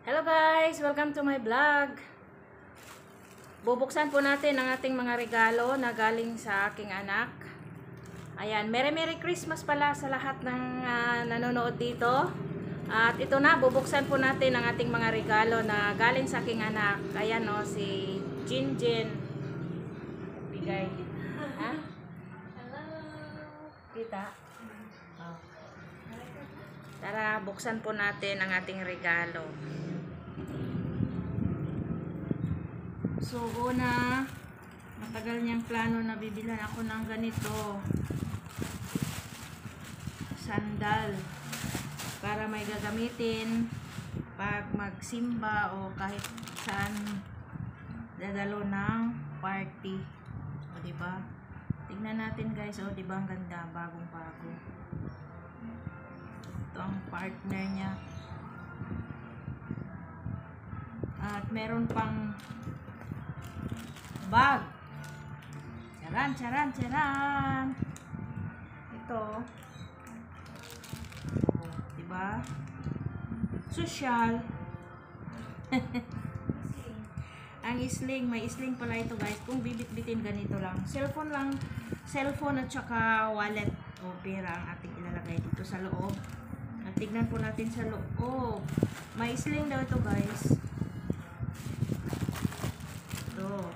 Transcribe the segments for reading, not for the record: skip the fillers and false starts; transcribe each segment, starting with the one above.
Hello guys! Welcome to my vlog. Bubuksan po natin ang ating mga regalo na galing sa aking anak. Ayan, Merry Christmas pala sa lahat ng nanonood dito. At ito na, bubuksan po natin ang ating mga regalo na galing sa aking anak. Ayan o, si Jinjin. Bigay. Ha? Hello! Kita? Oh. Tara, buksan po natin ang ating regalo. So, una, matagal niyang plano na bibilan ako ng ganito. Sandal. Para may gagamitin pag magsimba o kahit saan dadalo ng party. O, diba? Tignan natin guys. O, diba ang ganda? Bagong-bago. Ito ang partner niya. At meron pang bag. Charan. Ito. Oh, diba? Social. Ang sling. May sling pala ito guys. Kung bibit-bitin ganito lang. Cellphone lang. Cellphone at saka wallet o pera ang ating ilalagay dito sa loob. At tignan po natin sa loob. May sling daw ito guys. Ito.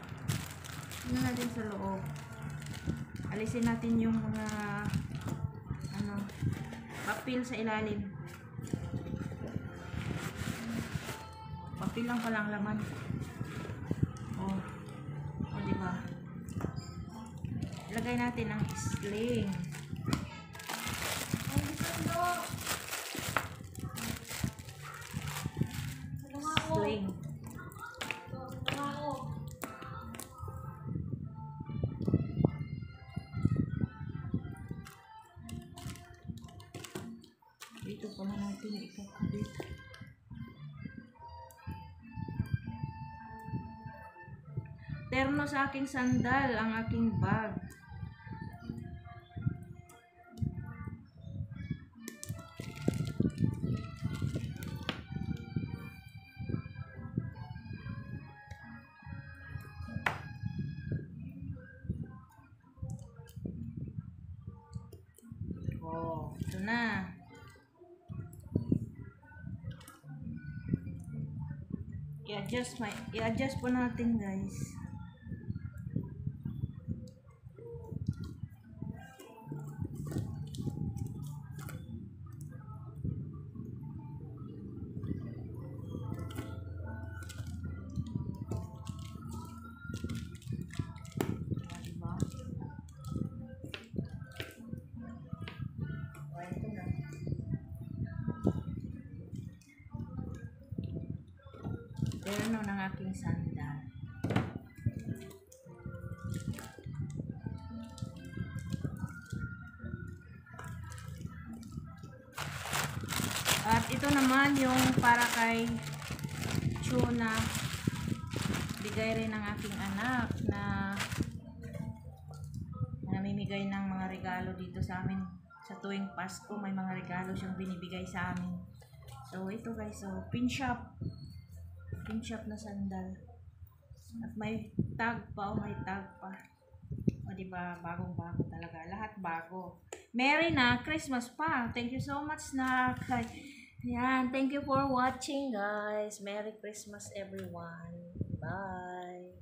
Tignan natin sa loob. Alisin natin yung mga papel sa ilalim. Papel lang palang laman. Oh. Oh, diba? Ilagay natin ang sling. Sling. Dito pa na natin ikakabit. Terno sa aking sandal, ang aking bag. Oh, ito na. I-adjust po natin guys. Terno ng aking sandal. At ito naman yung para kay Chuna. Bigay rin ng aking anak na namimigay ng mga regalo dito sa amin. Sa tuwing Pasko may mga regalo siyang binibigay sa amin. So ito guys, so pin shop na sandal. At may tag pa, may tag pa. O diba, bagong-bago talaga. Lahat bago. Merry na Christmas pa. Thank you so much na. Yan, thank you for watching guys. Merry Christmas everyone. Bye.